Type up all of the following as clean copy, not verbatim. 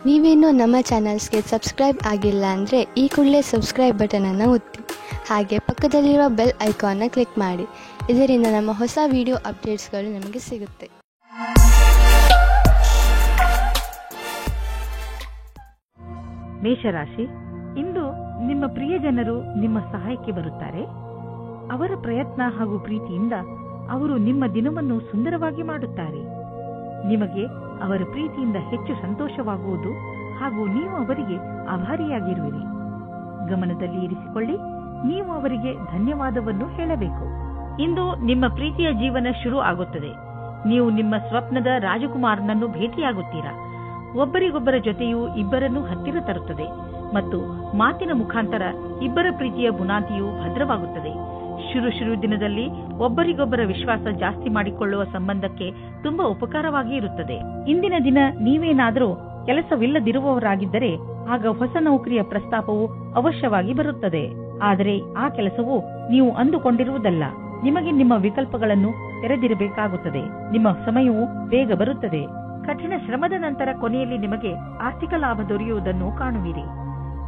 ನೀವೇನೋ ನಮ್ಮ ಚಾನಲ್ಸ್ಗೆ ಸಬ್ಸ್ಕ್ರೈಬ್ ಆಗಿಲ್ಲ ಅಂದರೆ ಈ ಕೂಡಲೇ ಸಬ್ಸ್ಕ್ರೈಬ್ ಬಟನನ್ನು ಒತ್ತಿ, ಹಾಗೆ ಪಕ್ಕದಲ್ಲಿರುವ ಬೆಲ್ ಐಕಾನ್ನ ಕ್ಲಿಕ್ ಮಾಡಿ. ಇದರಿಂದ ನಮ್ಮ ಹೊಸ ವಿಡಿಯೋ ಅಪ್ಡೇಟ್ಸ್ಗಳು ನಿಮಗೆ ಸಿಗುತ್ತೆ. ಮೇಷರಾಶಿ, ಇಂದು ನಿಮ್ಮ ಪ್ರಿಯಜನರು ನಿಮ್ಮ ಸಹಾಯಕ್ಕೆ ಬರುತ್ತಾರೆ. ಅವರ ಪ್ರಯತ್ನ ಹಾಗೂ ಪ್ರೀತಿಯಿಂದ ಅವರು ನಿಮ್ಮ ದಿನವನ್ನು ಸುಂದರವಾಗಿ ಮಾಡುತ್ತಾರೆ. ನಿಮಗೆ ಅವರ ಪ್ರೀತಿಯಿಂದ ಹೆಚ್ಚು ಸಂತೋಷವಾಗುವುದು ಹಾಗೂ ನೀವು ಅವರಿಗೆ ಆಭಾರಿಯಾಗಿರುವಿರಿ. ಗಮನದಲ್ಲಿ ಇರಿಸಿಕೊಳ್ಳಿ, ನೀವು ಅವರಿಗೆ ಧನ್ಯವಾದವನ್ನು ಹೇಳಬೇಕು. ಇಂದು ನಿಮ್ಮ ಪ್ರೀತಿಯ ಜೀವನ ಶುರು ಆಗುತ್ತದೆ. ನೀವು ನಿಮ್ಮ ಸ್ವಪ್ನದ ರಾಜಕುಮಾರನನ್ನು ಭೇಟಿಯಾಗುತ್ತೀರಾ. ಒಬ್ಬರಿಗೊಬ್ಬರ ಜೊತೆಯೂ ಇಬ್ಬರನ್ನು ಹತ್ತಿರ ತರುತ್ತದೆ ಮತ್ತು ಮಾತಿನ ಮುಖಾಂತರ ಇಬ್ಬರ ಪ್ರೀತಿಯ ಬುನಾದಿಯು ಭದ್ರವಾಗುತ್ತದೆ. ಶುರು ದಿನದಲ್ಲಿ ಒಬ್ಬರಿಗೊಬ್ಬರ ವಿಶ್ವಾಸ ಜಾಸ್ತಿ ಮಾಡಿಕೊಳ್ಳುವ ಸಂಬಂಧಕ್ಕೆ ತುಂಬಾ ಉಪಕಾರವಾಗಿ ಇರುತ್ತದೆ. ಇಂದಿನ ದಿನ ನೀವೇನಾದರೂ ಕೆಲಸವಿಲ್ಲದಿರುವವರಾಗಿದ್ದರೆ ಆಗ ಹೊಸ ನೌಕರಿಯ ಪ್ರಸ್ತಾಪವು ಅವಶ್ಯವಾಗಿ ಬರುತ್ತದೆ. ಆದರೆ ಆ ಕೆಲಸವು ನೀವು ಅಂದುಕೊಂಡಿರುವುದಲ್ಲ. ನಿಮಗೆ ನಿಮ್ಮ ವಿಕಲ್ಪಗಳನ್ನು ತೆರೆದಿರಬೇಕಾಗುತ್ತದೆ. ನಿಮ್ಮ ಸಮಯವು ಬೇಗ ಬರುತ್ತದೆ. ಕಠಿಣ ಶ್ರಮದ ನಂತರ ಕೊನೆಯಲ್ಲಿ ನಿಮಗೆ ಆರ್ಥಿಕ ಲಾಭ ದೊರೆಯುವುದನ್ನು ಕಾಣುವಿರಿ.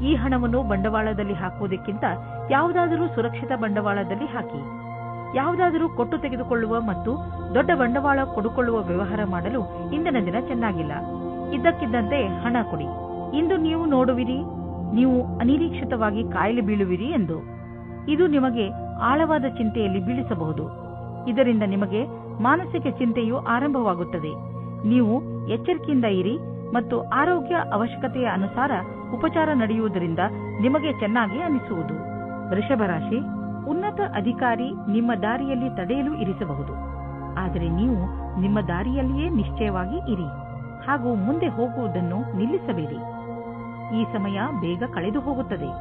ಈ ಹಣವನ್ನು ಬಂಡವಾಳದಲ್ಲಿ ಹಾಕುವುದಕ್ಕಿಂತ ಯಾವುದಾದರೂ ಸುರಕ್ಷಿತ ಬಂಡವಾಳದಲ್ಲಿ ಹಾಕಿ. ಯಾವುದಾದರೂ ಕೊಟ್ಟು ತೆಗೆದುಕೊಳ್ಳುವ ಮತ್ತು ದೊಡ್ಡ ಬಂಡವಾಳ ಕೊಡುಕೊಳ್ಳುವ ವ್ಯವಹಾರ ಮಾಡಲು ಇಂದಿನ ದಿನ ಚೆನ್ನಾಗಿಲ್ಲ. ಇದ್ದಕ್ಕಿದ್ದಂತೆ ಹಣ ಕೊಡಿ. ಇಂದು ನೀವು ನೋಡುವಿರಿ, ನೀವು ಅನಿರೀಕ್ಷಿತವಾಗಿ ಕಾಯಿಲೆ ಬೀಳುವಿರಿ ಎಂದು. ಇದು ನಿಮಗೆ ಆಳವಾದ ಚಿಂತೆಯಲ್ಲಿ ಬೀಳಿಸಬಹುದು. ಇದರಿಂದ ನಿಮಗೆ ಮಾನಸಿಕ ಚಿಂತೆಯು ಆರಂಭವಾಗುತ್ತದೆ. ನೀವು ಎಚ್ಚರಿಕೆಯಿಂದ ಇರಿ ಮತ್ತು ಆರೋಗ್ಯ ಅವಶ್ಯಕತೆಯ ಅನುಸಾರ ಉಪಚಾರ ನಡೆಯುವುದರಿಂದ ನಿಮಗೆ ಚೆನ್ನಾಗಿ ಅನಿಸುವುದು. ವೃಷಭ ರಾಶಿ, ಉನ್ನತ ಅಧಿಕಾರಿ ನಿಮ್ಮ ದಾರಿಯಲ್ಲಿ ತಡೆಯಲು ಇರಿಸಬಹುದು. ಆದರೆ ನೀವು ನಿಮ್ಮ ದಾರಿಯಲ್ಲಿಯೇ ನಿಶ್ಚಯವಾಗಿ ಇರಿ ಹಾಗೂ ಮುಂದೆ ಹೋಗುವುದನ್ನು ನಿಲ್ಲಿಸಬೇಡಿ. ಈ ಸಮಯ ಬೇಗ ಕಳೆದು ಹೋಗುತ್ತದೆ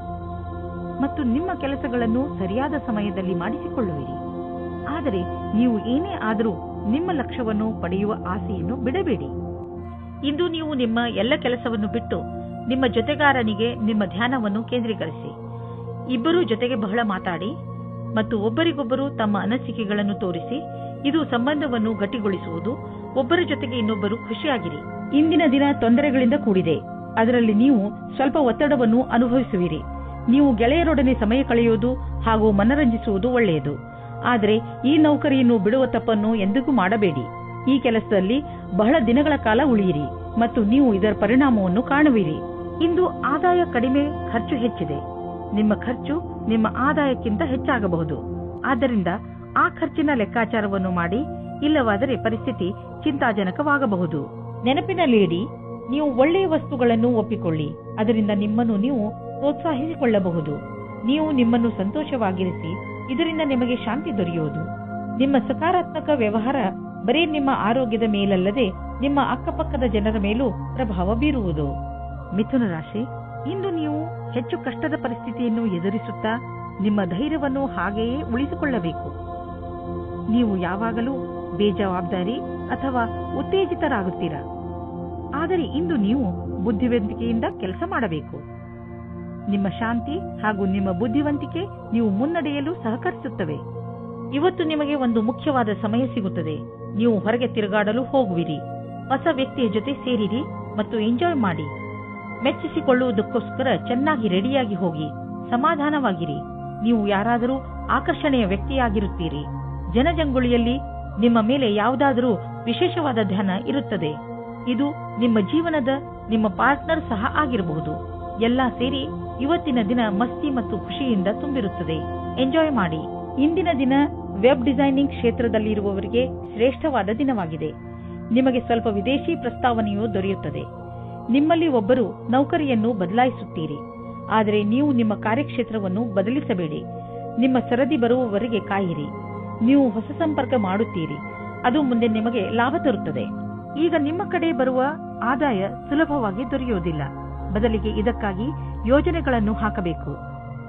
ಮತ್ತು ನಿಮ್ಮ ಕೆಲಸಗಳನ್ನು ಸರಿಯಾದ ಸಮಯದಲ್ಲಿ ಮಾಡಿಸಿಕೊಳ್ಳುವಿರಿ. ಆದರೆ ನೀವು ಏನೇ ಆದರೂ ನಿಮ್ಮ ಲಕ್ಷ್ಯವನ್ನು ಪಡೆಯುವ ಆಸೆಯನ್ನು ಬಿಡಬೇಡಿ. ಇಂದು ನೀವು ನಿಮ್ಮ ಎಲ್ಲ ಕೆಲಸವನ್ನು ಬಿಟ್ಟು ನಿಮ್ಮ ಜೊತೆಗಾರನಿಗೆ ನಿಮ್ಮ ಧ್ಯಾನವನ್ನು ಕೇಂದ್ರೀಕರಿಸಿ. ಇಬ್ಬರೂ ಜೊತೆಗೆ ಬಹಳ ಮಾತಾಡಿ ಮತ್ತು ಒಬ್ಬರಿಗೊಬ್ಬರು ತಮ್ಮ ಅನಿಸಿಕೆಗಳನ್ನು ತೋರಿಸಿ. ಇದು ಸಂಬಂಧವನ್ನು ಗಟ್ಟಿಗೊಳಿಸುವುದು. ಒಬ್ಬರ ಜೊತೆಗೆ ಇನ್ನೊಬ್ಬರು ಖುಷಿಯಾಗಿರಿ. ಇಂದಿನ ದಿನ ತೊಂದರೆಗಳಿಂದ ಕೂಡಿದೆ. ಅದರಲ್ಲಿ ನೀವು ಸ್ವಲ್ಪ ಒತ್ತಡವನ್ನು ಅನುಭವಿಸುವಿರಿ. ನೀವು ಗೆಳೆಯರೊಡನೆ ಸಮಯ ಕಳೆಯುವುದು ಹಾಗೂ ಮನರಂಜಿಸುವುದು ಒಳ್ಳೆಯದು. ಆದರೆ ಈ ನೌಕರಿಯನ್ನು ಬಿಡುವ ತಪ್ಪನ್ನು ಎಂದಿಗೂ ಮಾಡಬೇಡಿ. ಈ ಕೆಲಸದಲ್ಲಿ ಬಹಳ ದಿನಗಳ ಕಾಲ ಉಳಿಯಿರಿ ಮತ್ತು ನೀವು ಇದರ ಪರಿಣಾಮವನ್ನು ಕಾಣುವಿರಿ. ಇಂದು ಆದಾಯ ಕಡಿಮೆ, ಖರ್ಚು ಹೆಚ್ಚಿದೆ. ನಿಮ್ಮ ಖರ್ಚು ನಿಮ್ಮ ಆದಾಯಕ್ಕಿಂತ ಹೆಚ್ಚಾಗಬಹುದು. ಆದ್ದರಿಂದ ಆ ಖರ್ಚಿನ ಲೆಕ್ಕಾಚಾರವನ್ನು ಮಾಡಿ, ಇಲ್ಲವಾದರೆ ಪರಿಸ್ಥಿತಿ ಚಿಂತಾಜನಕವಾಗಬಹುದು. ನೆನಪಿನಲ್ಲಿಡಿ, ನೀವು ಒಳ್ಳೆಯ ವಸ್ತುಗಳನ್ನು ಒಪ್ಪಿಕೊಳ್ಳಿ. ಅದರಿಂದ ನಿಮ್ಮನ್ನು ನೀವು ಪ್ರೋತ್ಸಾಹಿಸಿಕೊಳ್ಳಬಹುದು. ನೀವು ನಿಮ್ಮನ್ನು ಸಂತೋಷವಾಗಿರಿಸಿ. ಇದರಿಂದ ನಿಮಗೆ ಶಾಂತಿ ದೊರೆಯುವುದು. ನಿಮ್ಮ ಸಕಾರಾತ್ಮಕ ವ್ಯವಹಾರ ಬರೀ ನಿಮ್ಮ ಆರೋಗ್ಯದ ಮೇಲಲ್ಲದೆ ನಿಮ್ಮ ಅಕ್ಕಪಕ್ಕದ ಜನರ ಮೇಲೂ ಪ್ರಭಾವ ಬೀರುವುದು. ಮಿಥುನ ರಾಶಿ, ಇಂದು ನೀವು ಹೆಚ್ಚು ಕಷ್ಟದ ಪರಿಸ್ಥಿತಿಯನ್ನು ಎದುರಿಸುತ್ತಾ ನಿಮ್ಮ ಧೈರ್ಯವನ್ನು ಹಾಗೆಯೇ ಉಳಿಸಿಕೊಳ್ಳಬೇಕು. ನೀವು ಯಾವಾಗಲೂ ಬೇಜವಾಬ್ದಾರಿ ಅಥವಾ ಉತ್ತೇಜಿತರಾಗುತ್ತೀರಾ. ಆದರೆ ಇಂದು ನೀವು ಬುದ್ಧಿವಂತಿಕೆಯಿಂದ ಕೆಲಸ ಮಾಡಬೇಕು. ನಿಮ್ಮ ಶಾಂತಿ ಹಾಗೂ ನಿಮ್ಮ ಬುದ್ಧಿವಂತಿಕೆ ನೀವು ಮುನ್ನಡೆಯಲು ಸಹಕರಿಸುತ್ತವೆ. ಇವತ್ತು ನಿಮಗೆ ಒಂದು ಮುಖ್ಯವಾದ ಸಮಯ ಸಿಗುತ್ತದೆ. ನೀವು ಹೊರಗೆ ತಿರುಗಾಡಲು ಹೋಗುವಿರಿ. ಹೊಸ ವ್ಯಕ್ತಿಯ ಜೊತೆ ಸೇರಿರಿ ಮತ್ತು ಎಂಜಾಯ್ ಮಾಡಿ. ಮೆಚ್ಚಿಸಿಕೊಳ್ಳುವುದಕ್ಕೋಸ್ಕರ ಚೆನ್ನಾಗಿ ರೆಡಿಯಾಗಿ ಹೋಗಿ. ಸಮಾಧಾನವಾಗಿರಿ. ನೀವು ಯಾರಾದರೂ ಆಕರ್ಷಣೆಯ ವ್ಯಕ್ತಿಯಾಗಿರುತ್ತೀರಿ. ಜನಜಂಗುಳಿಯಲ್ಲಿ ನಿಮ್ಮ ಮೇಲೆ ಯಾವುದಾದರೂ ವಿಶೇಷವಾದ ಧ್ಯಾನ ಇರುತ್ತದೆ. ಇದು ನಿಮ್ಮ ಜೀವನದ ನಿಮ್ಮ ಪಾರ್ಟ್ನರ್ ಸಹ ಆಗಿರಬಹುದು. ಎಲ್ಲ ಸೇರಿ ಇವತ್ತಿನ ದಿನ ಮಸ್ತಿ ಮತ್ತು ಖುಷಿಯಿಂದ ತುಂಬಿರುತ್ತದೆ. ಎಂಜಾಯ್ ಮಾಡಿ. ಇಂದಿನ ದಿನ ವೆಬ್ ಡಿಸೈನಿಂಗ್ ಕ್ಷೇತ್ರದಲ್ಲಿರುವವರಿಗೆ ಶ್ರೇಷ್ಠವಾದ ದಿನವಾಗಿದೆ. ನಿಮಗೆ ಸ್ವಲ್ಪ ವಿದೇಶಿ ಪ್ರಸ್ತಾವನೆಯೂ ದೊರೆಯುತ್ತದೆ. ನಿಮ್ಮಲ್ಲಿ ಒಬ್ಬರು ನೌಕರಿಯನ್ನು ಬದಲಾಯಿಸುತ್ತೀರಿ. ಆದರೆ ನೀವು ನಿಮ್ಮ ಕಾರ್ಯಕ್ಷೇತ್ರವನ್ನು ಬದಲಿಸಬೇಡಿ. ನಿಮ್ಮ ಸರದಿ ಬರುವವರೆಗೆ ಕಾಯಿರಿ. ನೀವು ಹೊಸ ಸಂಪರ್ಕ ಮಾಡುತ್ತೀರಿ. ಅದು ಮುಂದೆ ನಿಮಗೆ ಲಾಭ ತರುತ್ತದೆ. ಈಗ ನಿಮ್ಮ ಕಡೆ ಬರುವ ಆದಾಯ ಸುಲಭವಾಗಿ ದೊರೆಯುವುದಿಲ್ಲ. ಬದಲಿಗೆ ಇದಕ್ಕಾಗಿ ಯೋಜನೆಗಳನ್ನು ಹಾಕಬೇಕು.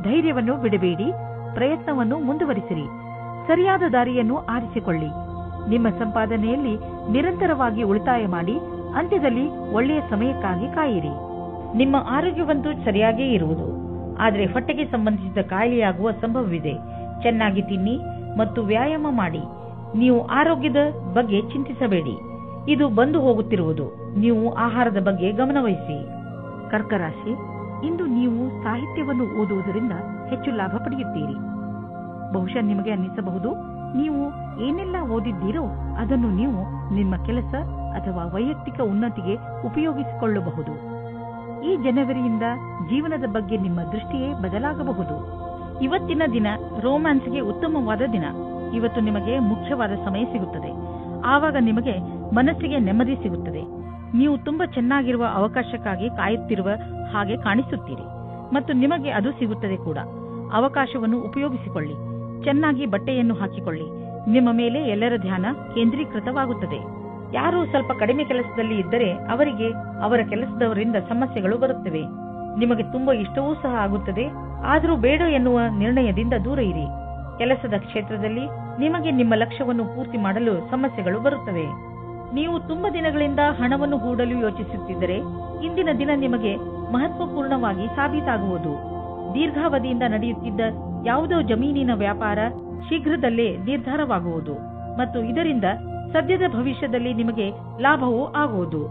ಧೈರ್ಯವನ್ನು ಬಿಡಬೇಡಿ. ಪ್ರಯತ್ನವನ್ನು ಮುಂದುವರಿಸಿರಿ. ಸರಿಯಾದ ದಾರಿಯನ್ನು ಆರಿಸಿಕೊಳ್ಳಿ. ನಿಮ್ಮ ಸಂಪಾದನೆಯಲ್ಲಿ ನಿರಂತರವಾಗಿ ಉಳಿತಾಯ ಮಾಡಿ. ಅಂತ್ಯದಲ್ಲಿ ಒಳ್ಳೆಯ ಸಮಯಕ್ಕಾಗಿ ಕಾಯಿರಿ. ನಿಮ್ಮ ಆರೋಗ್ಯವಂತೂ ಸರಿಯಾಗೇ ಇರುವುದು. ಆದರೆ ಹೊಟ್ಟೆಗೆ ಸಂಬಂಧಿಸಿದ ಕಾಯಿಲೆಯಾಗುವ ಸಂಭವವಿದೆ. ಚೆನ್ನಾಗಿ ತಿನ್ನಿ ಮತ್ತು ವ್ಯಾಯಾಮ ಮಾಡಿ. ನೀವು ಆರೋಗ್ಯದ ಬಗ್ಗೆ ಚಿಂತಿಸಬೇಡಿ. ಇದು ಬಂದು ಹೋಗುತ್ತಿರುವುದು. ನೀವು ಆಹಾರದ ಬಗ್ಗೆ ಗಮನವಹಿಸಿ. ಕರ್ಕ ರಾಶಿ, ಇಂದು ನೀವು ಸಾಹಿತ್ಯವನ್ನು ಓದುವುದರಿಂದ ಹೆಚ್ಚು ಲಾಭ ಪಡೆಯುತ್ತೀರಿ. ಬಹುಶಃ ನಿಮಗೆ ಅನ್ನಿಸಬಹುದು, ನೀವು ಏನೆಲ್ಲ ಓದಿದ್ದೀರೋ ಅದನ್ನು ನೀವು ನಿಮ್ಮ ಕೆಲಸ ಅಥವಾ ವೈಯಕ್ತಿಕ ಉನ್ನತಿಗೆ ಉಪಯೋಗಿಸಿಕೊಳ್ಳಬಹುದು. ಈ ಜನವರಿಯಿಂದ ಜೀವನದ ಬಗ್ಗೆ ನಿಮ್ಮ ದೃಷ್ಟಿಯೇ ಬದಲಾಗಬಹುದು. ಇವತ್ತಿನ ದಿನ ರೋಮ್ಯಾನ್ಸ್ಗೆ ಉತ್ತಮವಾದ ದಿನ. ಇವತ್ತು ನಿಮಗೆ ಮುಖ್ಯವಾದ ಸಮಯ ಸಿಗುತ್ತದೆ. ಆವಾಗ ನಿಮಗೆ ಮನಸ್ಸಿಗೆ ನೆಮ್ಮದಿ ಸಿಗುತ್ತದೆ. ನೀವು ತುಂಬಾ ಚೆನ್ನಾಗಿರುವ ಅವಕಾಶಕ್ಕಾಗಿ ಕಾಯುತ್ತಿರುವ ಹಾಗೆ ಕಾಣಿಸುತ್ತೀರಿ ಮತ್ತು ನಿಮಗೆ ಅದು ಸಿಗುತ್ತದೆ ಕೂಡ. ಅವಕಾಶವನ್ನು ಉಪಯೋಗಿಸಿಕೊಳ್ಳಿ. ಚೆನ್ನಾಗಿ ಬಟ್ಟೆಯನ್ನು ಹಾಕಿಕೊಳ್ಳಿ. ನಿಮ್ಮ ಮೇಲೆ ಎಲ್ಲರ ಧ್ಯಾನ ಕೇಂದ್ರೀಕೃತವಾಗುತ್ತದೆ. ಯಾರು ಸ್ವಲ್ಪ ಕಡಿಮೆ ಕೆಲಸದಲ್ಲಿ ಇದ್ದರೆ ಅವರಿಗೆ ಅವರ ಕೆಲಸದವರಿಂದ ಸಮಸ್ಯೆಗಳು ಬರುತ್ತವೆ. ನಿಮಗೆ ತುಂಬಾ ಇಷ್ಟವೂ ಸಹ ಆಗುತ್ತದೆ. ಆದರೂ ಬೇಡ ಎನ್ನುವ ನಿರ್ಣಯದಿಂದ ದೂರ ಇರಿ. ಕೆಲಸದ ಕ್ಷೇತ್ರದಲ್ಲಿ ನಿಮಗೆ ನಿಮ್ಮ ಲಕ್ಷ್ಯವನ್ನು ಪೂರ್ತಿ ಮಾಡಲು ಸಮಸ್ಯೆಗಳು ಬರುತ್ತವೆ. ನೀವು ತುಂಬಾ ದಿನಗಳಿಂದ ಹಣವನ್ನು ಹೂಡಲು ಯೋಚಿಸುತ್ತಿದ್ದರೆ ಇಂದಿನ ದಿನ ನಿಮಗೆ ಮಹತ್ವಪೂರ್ಣವಾಗಿ ಸಾಬೀತಾಗುವುದು. ದೀರ್ಘಾವಧಿಯಿಂದ ನಡೆಯುತ್ತಿದ್ದ ಯಾವುದೋ ಜಮೀನಿನ ವ್ಯಾಪಾರ ಶೀಘ್ರದಲ್ಲೇ ನಿರ್ಧಾರವಾಗುವುದು ಮತ್ತು ಇದರಿಂದ ಸದ್ಯದ ಭವಿಷ್ಯದಲ್ಲಿ ನಿಮಗೆ ಲಾಭವೂ ಆಗುವುದು.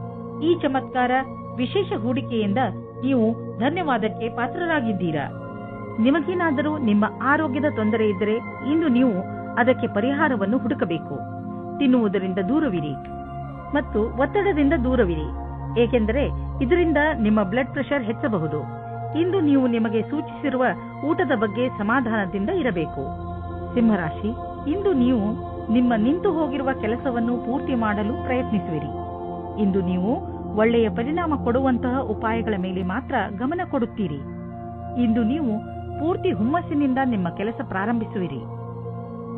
ಈ ಚಮತ್ಕಾರ ವಿಶೇಷ ಹೂಡಿಕೆಯಿಂದ ನೀವು ಧನ್ಯವಾದಕ್ಕೆ ಪಾತ್ರರಾಗಿದ್ದೀರಾ. ನಿಮಗೇನಾದರೂ ನಿಮ್ಮ ಆರೋಗ್ಯದ ತೊಂದರೆ ಇದ್ದರೆ ಇಂದು ನೀವು ಅದಕ್ಕೆ ಪರಿಹಾರವನ್ನು ಹುಡುಕಬೇಕು. ತಿನ್ನುವುದರಿಂದ ದೂರವಿರಿ ಮತ್ತು ಒತ್ತಡದಿಂದ ದೂರವಿರಿ, ಏಕೆಂದರೆ ಇದರಿಂದ ನಿಮ್ಮ ಬ್ಲಡ್ ಪ್ರೆಷರ್ ಹೆಚ್ಚಬಹುದು. ಇಂದು ನೀವು ನಿಮಗೆ ಸೂಚಿಸಿರುವ ಊಟದ ಬಗ್ಗೆ ಸಮಾಧಾನದಿಂದ ಇರಬೇಕು. ಸಿಂಹರಾಶಿ, ಇಂದು ನೀವು ನಿಮ್ಮ ನಿಂತು ಹೋಗಿರುವ ಕೆಲಸವನ್ನು ಪೂರ್ತಿ ಮಾಡಲು ಪ್ರಯತ್ನಿಸುವಿರಿ. ಇಂದು ನೀವು ಒಳ್ಳೆಯ ಪರಿಣಾಮ ಕೊಡುವಂತಹ ಉಪಾಯಗಳ ಮೇಲೆ ಮಾತ್ರ ಗಮನ ಕೊಡುತ್ತೀರಿ. ಇಂದು ನೀವು ಪೂರ್ತಿ ಹುಮ್ಮಸ್ಸಿನಿಂದ ನಿಮ್ಮ ಕೆಲಸ ಪ್ರಾರಂಭಿಸುವಿರಿ.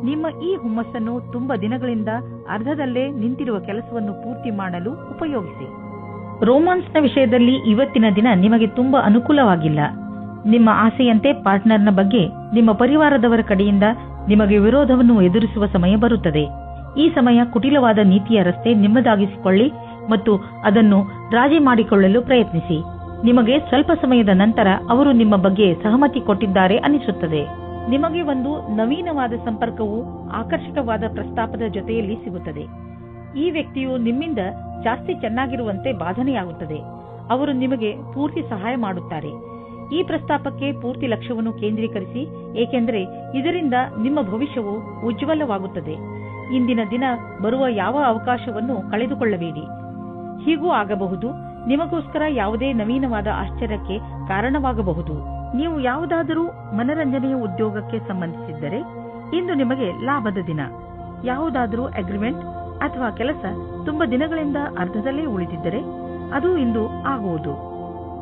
ನಿಮ್ಮ ಈ ಹುಮ್ಮಸ್ಸನ್ನು ತುಂಬಾ ದಿನಗಳಿಂದ ಅರ್ಧದಲ್ಲೇ ನಿಂತಿರುವ ಕೆಲಸವನ್ನು ಪೂರ್ತಿ ಮಾಡಲು ಉಪಯೋಗಿಸಿ. ರೋಮಾನ್ಸ್ನ ವಿಷಯದಲ್ಲಿ ಇವತ್ತಿನ ದಿನ ನಿಮಗೆ ತುಂಬಾ ಅನುಕೂಲವಾಗಿಲ್ಲ. ನಿಮ್ಮ ಆಸೆಯಂತೆ ಪಾರ್ಟ್ನರ್ನ ಬಗ್ಗೆ ನಿಮ್ಮ ಪರಿವಾರದವರ ಕಡೆಯಿಂದ ನಿಮಗೆ ವಿರೋಧವನ್ನು ಎದುರಿಸುವ ಸಮಯ ಬರುತ್ತದೆ. ಈ ಸಮಯ ಕುಟಿಲವಾದ ನೀತಿಯ ರಸ್ತೆ ನಿಮ್ಮದಾಗಿಸಿಕೊಳ್ಳಿ ಮತ್ತು ಅದನ್ನು ರಾಜಿ ಮಾಡಿಕೊಳ್ಳಲು ಪ್ರಯತ್ನಿಸಿ. ನಿಮಗೆ ಸ್ವಲ್ಪ ಸಮಯದ ನಂತರ ಅವರು ನಿಮ್ಮ ಬಗ್ಗೆ ಸಹಮತಿ ಕೊಟ್ಟಿದ್ದಾರೆ ಅನಿಸುತ್ತದೆ. ನಿಮಗೆ ಒಂದು ನವೀನವಾದ ಸಂಪರ್ಕವು ಆಕರ್ಷಕವಾದ ಪ್ರಸ್ತಾಪದ ಜೊತೆಯಲ್ಲಿ ಸಿಗುತ್ತದೆ. ಈ ವ್ಯಕ್ತಿಯು ನಿಮ್ಮಿಂದ ಜಾಸ್ತಿ ಚೆನ್ನಾಗಿರುವಂತೆ ಬಾಧನೆಯಾಗುತ್ತದೆ. ಅವರು ನಿಮಗೆ ಪೂರ್ತಿ ಸಹಾಯ ಮಾಡುತ್ತಾರೆ. ಈ ಪ್ರಸ್ತಾಪಕ್ಕೆ ಪೂರ್ತಿ ಲಕ್ಷ್ಯವನ್ನು ಕೇಂದ್ರೀಕರಿಸಿ, ಏಕೆಂದರೆ ಇದರಿಂದ ನಿಮ್ಮ ಭವಿಷ್ಯವು ಉಜ್ವಲವಾಗುತ್ತದೆ. ಇಂದಿನ ದಿನ ಬರುವ ಯಾವ ಅವಕಾಶವನ್ನು ಕಳೆದುಕೊಳ್ಳಬೇಡಿ. ಹೀಗೂ ಆಗಬಹುದು, ನಿಮಗೋಸ್ಕರ ಯಾವುದೇ ನವೀನವಾದ ಆಶ್ಚರ್ಯಕ್ಕೆ ಕಾರಣವಾಗಬಹುದು. ನೀವು ಯಾವುದಾದರೂ ಮನರಂಜನೆಯ ಉದ್ಯೋಗಕ್ಕೆ ಸಂಬಂಧಿಸಿದ್ದರೆ ಇಂದು ನಿಮಗೆ ಲಾಭದ ದಿನ. ಯಾವುದಾದರೂ ಅಗ್ರಿಮೆಂಟ್ ಅಥವಾ ಕೆಲಸ ತುಂಬಾ ದಿನಗಳಿಂದ ಅರ್ಧದಲ್ಲೇ ಉಳಿದಿದ್ದರೆ ಅದು ಇಂದು ಆಗುವುದು.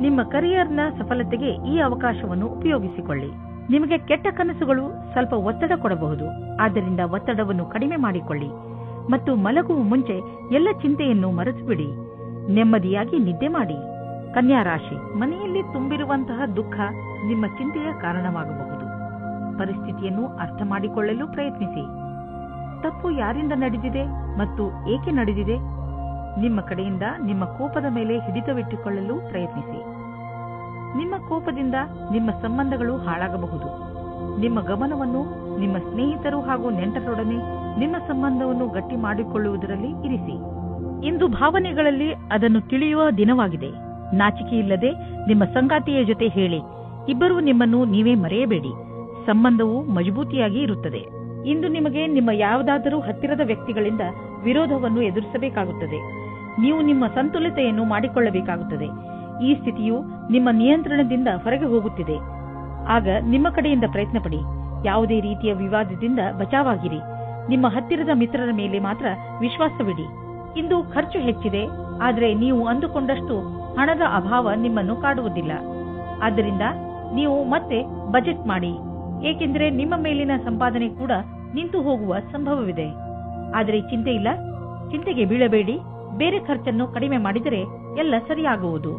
ನಿಮ್ಮ ಕರಿಯರ್ನ ಸಫಲತೆಗೆ ಈ ಅವಕಾಶವನ್ನು ಉಪಯೋಗಿಸಿಕೊಳ್ಳಿ. ನಿಮಗೆ ಕೆಟ್ಟ ಕನಸುಗಳು ಸ್ವಲ್ಪ ಒತ್ತಡ ಕೊಡಬಹುದು. ಆದ್ದರಿಂದ ಒತ್ತಡವನ್ನು ಕಡಿಮೆ ಮಾಡಿಕೊಳ್ಳಿ ಮತ್ತು ಮಲಗುವ ಮುಂಚೆ ಎಲ್ಲ ಚಿಂತೆಯನ್ನು ಮರೆತುಬಿಡಿ. ನೆಮ್ಮದಿಯಾಗಿ ನಿದ್ದೆ ಮಾಡಿ. ಕನ್ಯಾ ರಾಶಿ, ಮನೆಯಲ್ಲಿ ತುಂಬಿರುವಂತಹ ದುಃಖ ನಿಮ್ಮ ಚಿಂತೆಯ ಕಾರಣವಾಗಬಹುದು. ಪರಿಸ್ಥಿತಿಯನ್ನು ಅರ್ಥ ಮಾಡಿಕೊಳ್ಳಲು ಪ್ರಯತ್ನಿಸಿ. ತಪ್ಪು ಯಾರಿಂದ ನಡೆದಿದೆ ಮತ್ತು ಏಕೆ ನಡೆದಿದೆ? ನಿಮ್ಮ ಕಡೆಯಿಂದ ನಿಮ್ಮ ಕೋಪದ ಮೇಲೆ ಹಿಡಿತವಿಟ್ಟುಕೊಳ್ಳಲು ಪ್ರಯತ್ನಿಸಿ. ನಿಮ್ಮ ಕೋಪದಿಂದ ನಿಮ್ಮ ಸಂಬಂಧಗಳು ಹಾಳಾಗಬಹುದು. ನಿಮ್ಮ ಗಮನವನ್ನು ನಿಮ್ಮ ಸ್ನೇಹಿತರು ಹಾಗೂ ನೆಂಟರೊಡನೆ ನಿಮ್ಮ ಸಂಬಂಧವನ್ನು ಗಟ್ಟಿ ಮಾಡಿಕೊಳ್ಳುವುದರಲ್ಲಿ ಇರಿಸಿ. ಇಂದು ಭಾವನೆಗಳಲ್ಲಿ ಅದನ್ನು ತಿಳಿಯುವ ದಿನವಾಗಿದೆ. ನಾಚಿಕೆಯಿಲ್ಲದೆ ನಿಮ್ಮ ಸಂಗಾತಿಯ ಜೊತೆ ಹೇಳಿ. ಇಬ್ಬರೂ ನಿಮ್ಮನ್ನು ನೀವೇ ಮರೆಯಬೇಡಿ. ಸಂಬಂಧವು ಮಜಬೂತಿಯಾಗಿ ಇರುತ್ತದೆ. ಇಂದು ನಿಮಗೆ ನಿಮ್ಮ ಯಾವುದಾದರೂ ಹತ್ತಿರದ ವ್ಯಕ್ತಿಗಳಿಂದ ವಿರೋಧವನ್ನು ಎದುರಿಸಬೇಕಾಗುತ್ತದೆ. ನೀವು ನಿಮ್ಮ ಸಂತುಲಿತೆಯನ್ನು ಮಾಡಿಕೊಳ್ಳಬೇಕಾಗುತ್ತದೆ. ಈ ಸ್ಥಿತಿಯು ನಿಮ್ಮ ನಿಯಂತ್ರಣದಿಂದ ಹೊರಗೆ ಹೋಗುತ್ತಿದೆ. ಆಗ ನಿಮ್ಮ ಕಡೆಯಿಂದ ಪ್ರಯತ್ನ ಪಡಿ. ಯಾವುದೇ ರೀತಿಯ ವಿವಾದದಿಂದ ಬಚಾವಾಗಿರಿ. ನಿಮ್ಮ ಹತ್ತಿರದ ಮಿತ್ರರ ಮೇಲೆ ಮಾತ್ರ ವಿಶ್ವಾಸವಿಡಿ. ಇಂದು ಖರ್ಚು ಹೆಚ್ಚಿದೆ, ಆದರೆ ನೀವು ಅಂದುಕೊಂಡಷ್ಟು ಹಣದ ಅಭಾವ ನಿಮ್ಮನ್ನು ಕಾಡುವುದಿಲ್ಲ. ಆದ್ದರಿಂದ ನೀವು ಮತ್ತೆ ಬಜೆಟ್ ಮಾಡಿ, ಏಕೆಂದರೆ ನಿಮ್ಮ ಮೇಲಿನ ಸಂಪಾದನೆ ಕೂಡ ನಿಂತು ಹೋಗುವ ಸಂಭವವಿದೆ. ಆದರೆ ಚಿಂತೆ ಇಲ್ಲ, ಚಿಂತೆಗೆ ಬೀಳಬೇಡಿ. ಬೇರೆ ಖರ್ಚನ್ನು ಕಡಿಮೆ ಮಾಡಿದರೆ ಎಲ್ಲ ಸರಿಯಾಗುವುದು.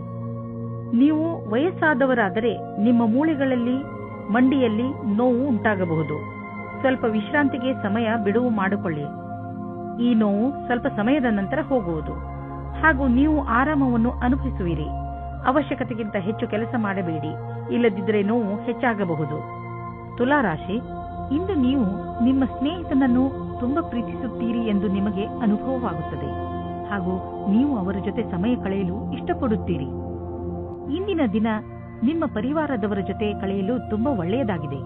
ನೀವು ವಯಸ್ಸಾದವರಾದರೆ ನಿಮ್ಮ ಮೂಳೆಗಳಲ್ಲಿ ಮಂಡಿಯಲ್ಲಿ ನೋವು ಉಂಟಾಗಬಹುದು. ಸ್ವಲ್ಪ ವಿಶ್ರಾಂತಿಗೆ ಸಮಯ ಬಿಡುವು ಮಾಡಿಕೊಳ್ಳಿ. ಈ ನೋವು ಸ್ವಲ್ಪ ಸಮಯದ ನಂತರ ಹೋಗುವುದು ಹಾಗೂ ನೀವು ಆರಾಮವನ್ನು ಅನುಭವಿಸುವಿರಿ. ಅವಶ್ಯಕತೆಗಿಂತ ಹೆಚ್ಚು ಕೆಲಸ ಮಾಡಬೇಡಿ, ಇಲ್ಲದಿದ್ದರೆ ನೋವು ಹೆಚ್ಚಾಗಬಹುದು. ತುಲಾರಾಶಿ, ಇಂದು ನೀವು ನಿಮ್ಮ ಸ್ನೇಹಿತನನ್ನು ತುಂಬಾ ಪ್ರೀತಿಸುತ್ತೀರಿ ಎಂದು ನಿಮಗೆ ಅನುಭವವಾಗುತ್ತದೆ. ಹಾಗೂ ನೀವು ಅವರ ಜೊತೆ ಸಮಯ ಕಳೆಯಲು ಇಷ್ಟಪಡುತ್ತೀರಿ. ಇಂದಿನ ದಿನ ನಿಮ್ಮ ಪರಿವಾರದವರ ಜೊತೆ ಕಳೆಯಲು ತುಂಬಾ ಒಳ್ಳೆಯದಾಗಿದೆ.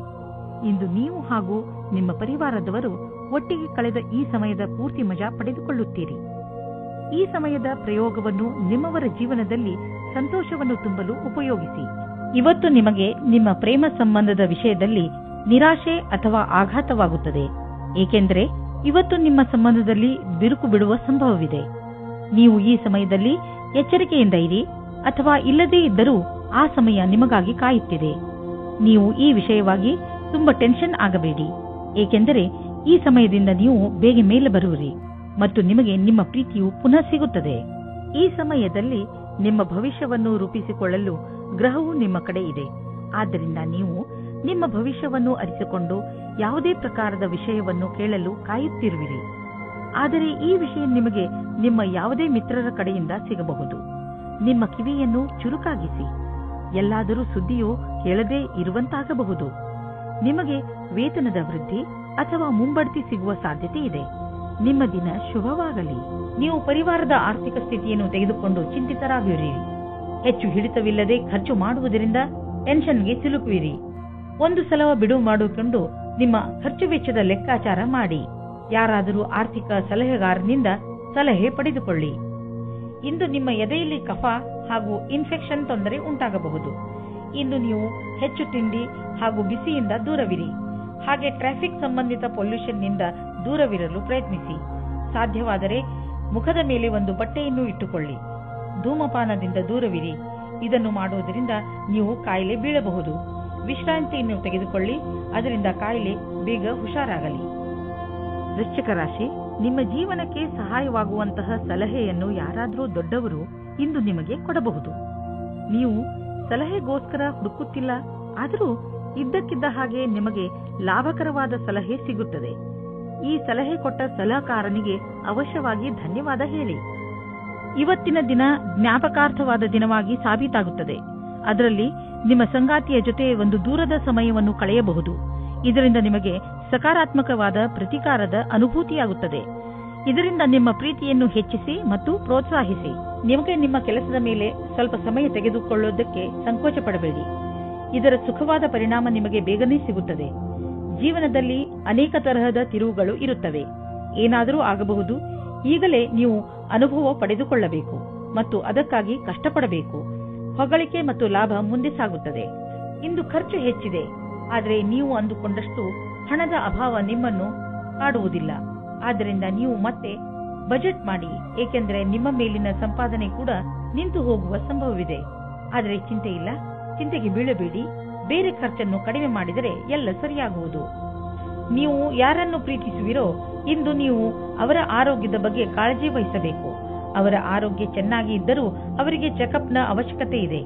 ಇಂದು ನೀವು ಹಾಗೂ ನಿಮ್ಮ ಪರಿವಾರದವರು ಒಟ್ಟಿಗೆ ಕಳೆದ ಈ ಸಮಯದ ಪೂರ್ತಿ ಮಜಾ ಪಡೆದುಕೊಳ್ಳುತ್ತೀರಿ. ಈ ಸಮಯದ ಪ್ರಯೋಗವನ್ನು ನಿಮ್ಮವರ ಜೀವನದಲ್ಲಿ ಸಂತೋಷವನ್ನು ತುಂಬಲು ಉಪಯೋಗಿಸಿ. ಇವತ್ತು ನಿಮಗೆ ನಿಮ್ಮ ಪ್ರೇಮ ಸಂಬಂಧದ ವಿಷಯದಲ್ಲಿ ನಿರಾಶೆ ಅಥವಾ ಆಘಾತವಾಗುತ್ತದೆ, ಏಕೆಂದರೆ ಇವತ್ತು ನಿಮ್ಮ ಸಂಬಂಧದಲ್ಲಿ ಬಿರುಕು ಬಿಡುವ ಸಂಭವವಿದೆ. ನೀವು ಈ ಸಮಯದಲ್ಲಿ ಎಚ್ಚರಿಕೆಯಿಂದ ಇರಿ, ಅಥವಾ ಇಲ್ಲದೇ ಇದ್ದರೂ ಆ ಸಮಯ ನಿಮಗಾಗಿ ಕಾಯುತ್ತಿದೆ. ನೀವು ಈ ವಿಷಯವಾಗಿ ತುಂಬಾ ಟೆನ್ಷನ್ ಆಗಬೇಡಿ, ಏಕೆಂದರೆ ಈ ಸಮಯದಿಂದ ನೀವು ಬೇಗ ಮೇಲೆ ಬರುವಿರಿ ಮತ್ತು ನಿಮಗೆ ನಿಮ್ಮ ಪ್ರೀತಿಯು ಪುನಃ ಸಿಗುತ್ತದೆ. ಈ ಸಮಯದಲ್ಲಿ ನಿಮ್ಮ ಭವಿಷ್ಯವನ್ನು ರೂಪಿಸಿಕೊಳ್ಳಲು ಗ್ರಹವು ನಿಮ್ಮ ಕಡೆ ಇದೆ. ಆದ್ದರಿಂದ ನೀವು ನಿಮ್ಮ ಭವಿಷ್ಯವನ್ನು ಅರಿತುಕೊಂಡು ಯಾವುದೇ ಪ್ರಕಾರದ ವಿಷಯವನ್ನು ಕೇಳಲು ಕಾಯುತ್ತಿರುವಿರಿ. ಆದರೆ ಈ ವಿಷಯ ನಿಮಗೆ ನಿಮ್ಮ ಯಾವುದೇ ಮಿತ್ರರ ಕಡೆಯಿಂದ ಸಿಗಬಹುದು. ನಿಮ್ಮ ಕಿವಿಯನ್ನು ಚುರುಕಾಗಿಸಿ. ಎಲ್ಲಾದರೂ ಸುದ್ದಿಯು ಕೇಳದೇ ಇರುವಂತಾಗಬಹುದು. ನಿಮಗೆ ವೇತನದ ವೃದ್ಧಿ ಅಥವಾ ಮುಂಬಡ್ತಿ ಸಿಗುವ ಸಾಧ್ಯತೆ ಇದೆ. ನಿಮ್ಮ ದಿನ ಶುಭವಾಗಲಿ. ನೀವು ಪರಿವಾರದ ಆರ್ಥಿಕ ಸ್ಥಿತಿಯನ್ನು ತೆಗೆದುಕೊಂಡು ಚಿಂತಿತರಾಗಿರಿ. ಹೆಚ್ಚು ಹಿಡಿತವಿಲ್ಲದೆ ಖರ್ಚು ಮಾಡುವುದರಿಂದ ಟೆನ್ಷನ್ಗೆ ಸಿಲುಕುವಿರಿ. ಒಂದು ಸಲ ಬಿಡುವು ಮಾಡಿಕೊಂಡು ನಿಮ್ಮ ಖರ್ಚು ವೆಚ್ಚದ ಲೆಕ್ಕಾಚಾರ ಮಾಡಿ. ಯಾರಾದರೂ ಆರ್ಥಿಕ ಸಲಹೆಗಾರನಿಂದ ಸಲಹೆ ಪಡೆದುಕೊಳ್ಳಿ. ಇಂದು ನಿಮ್ಮ ಎದೆಯಲ್ಲಿ ಕಫ ಹಾಗೂ ಇನ್ಫೆಕ್ಷನ್ ತೊಂದರೆ ಉಂಟಾಗಬಹುದು. ಇಂದು ನೀವು ಹೆಚ್ಚು ತಿಂಡಿ ಹಾಗೂ ಬಿಸಿಯಿಂದ ದೂರವಿರಿ. ಹಾಗೆ ಟ್ರಾಫಿಕ್ ಸಂಬಂಧಿತ ಪೊಲ್ಯೂಷನ್ನಿಂದ ದೂರವಿರಲು ಪ್ರಯತ್ನಿಸಿ. ಸಾಧ್ಯವಾದರೆ ಮುಖದ ಮೇಲೆ ಒಂದು ಬಟ್ಟೆಯನ್ನು ಇಟ್ಟುಕೊಳ್ಳಿ. ಧೂಮಪಾನದಿಂದ ದೂರವಿರಿ. ಇದನ್ನು ಮಾಡುವುದರಿಂದ ನೀವು ಕಾಯಿಲೆ ಬೀಳಬಹುದು. ವಿಶ್ರಾಂತಿಯನ್ನು ತೆಗೆದುಕೊಳ್ಳಿ, ಅದರಿಂದ ಕಾಯಿಲೆ ಬೇಗ ಹುಷಾರಾಗಲಿ. ವೃಶ್ಚಿಕ ರಾಶಿ, ನಿಮ್ಮ ಜೀವನಕ್ಕೆ ಸಹಾಯವಾಗುವಂತಹ ಸಲಹೆಯನ್ನು ಯಾರಾದರೂ ದೊಡ್ಡವರು ಇಂದು ನಿಮಗೆ ಕೊಡಬಹುದು. ನೀವು ಸಲಹೆಗೋಸ್ಕರ ಹುಡುಕುತ್ತಿಲ್ಲ, ಆದರೂ ಇದ್ದಕ್ಕಿದ್ದ ಹಾಗೆ ನಿಮಗೆ ಲಾಭಕರವಾದ ಸಲಹೆ ಸಿಗುತ್ತದೆ. ಈ ಸಲಹೆ ಕೊಟ್ಟ ಸಲಹೆಗಾರನಿಗೆ ಅವಶ್ಯವಾಗಿ ಧನ್ಯವಾದ ಹೇಳಿ. ಇವತ್ತಿನ ದಿನ ಜ್ಞಾಪಕಾರ್ಥವಾದ ದಿನವಾಗಿ ಸಾಬೀತಾಗುತ್ತದೆ. ಅದರಲ್ಲಿ ನಿಮ್ಮ ಸಂಗಾತಿಯ ಜೊತೆ ಒಂದು ದೂರದ ಸಮಯವನ್ನು ಕಳೆಯಬಹುದು. ಇದರಿಂದ ನಿಮಗೆ ಸಕಾರಾತ್ಮಕವಾದ ಪ್ರತಿಕಾರದ ಅನುಭೂತಿಯಾಗುತ್ತದೆ. ಇದರಿಂದ ನಿಮ್ಮ ಪ್ರೀತಿಯನ್ನು ಹೆಚ್ಚಿಸಿ ಮತ್ತು ಪ್ರೋತ್ಸಾಹಿಸಿ. ನಿಮಗೆ ನಿಮ್ಮ ಕೆಲಸದ ಮೇಲೆ ಸ್ವಲ್ಪ ಸಮಯ ತೆಗೆದುಕೊಳ್ಳುವುದಕ್ಕೆ ಸಂಕೋಚ ಪಡಬೇಡಿ. ಇದರ ಸುಖವಾದ ಪರಿಣಾಮ ನಿಮಗೆ ಬೇಗನೆ ಸಿಗುತ್ತದೆ. ಜೀವನದಲ್ಲಿ ಅನೇಕ ತರಹದ ತಿರುವುಗಳು ಇರುತ್ತವೆ. ಏನಾದರೂ ಆಗಬಹುದು. ಈಗಲೇ ನೀವು ಅನುಭವ ಪಡೆದುಕೊಳ್ಳಬೇಕು ಮತ್ತು ಅದಕ್ಕಾಗಿ ಕಷ್ಟಪಡಬೇಕು. ಹೊಗಳಿಕೆ ಮತ್ತು ಲಾಭ ಮುಂದೆ ಸಾಗುತ್ತದೆ. ಇಂದು ಖರ್ಚು ಹೆಚ್ಚಿದೆ, ಆದರೆ ನೀವು ಅಂದುಕೊಂಡಷ್ಟು ಹಣದ ಅಭಾವ ನಿಮ್ಮನ್ನು ಕಾಡುವುದಿಲ್ಲ. ಆದ್ದರಿಂದ ನೀವು ಮತ್ತೆ ಬಜೆಟ್ ಮಾಡಿ, ಏಕೆಂದರೆ ನಿಮ್ಮ ಮೇಲಿನ ಸಂಪಾದನೆ ಕೂಡ ನಿಂತು ಹೋಗುವ ಸಂಭವವಿದೆ. ಆದರೆ ಚಿಂತೆ ಇಲ್ಲ, ಚಿಂತೆಗೆ ಬೀಳಬೇಡಿ. ಬೇರೆ ಖರ್ಚನ್ನು ಕಡಿಮೆ ಮಾಡಿದರೆ ಎಲ್ಲ ಸರಿಯಾಗುವುದು. ನೀವು ಯಾರನ್ನು ಪ್ರೀತಿಸುವಿರೋ ಇಂದು ನೀವು ಅವರ ಆರೋಗ್ಯದ ಬಗ್ಗೆ ಕಾಳಜಿ ವಹಿಸಬೇಕು. ಅವರ ಆರೋಗ್ಯ ಚೆನ್ನಾಗಿ ಇದ್ದರೂ ಅವರಿಗೆ ಚೆಕಪ್ನ ಅವಶ್ಯಕತೆ ಇದೆ.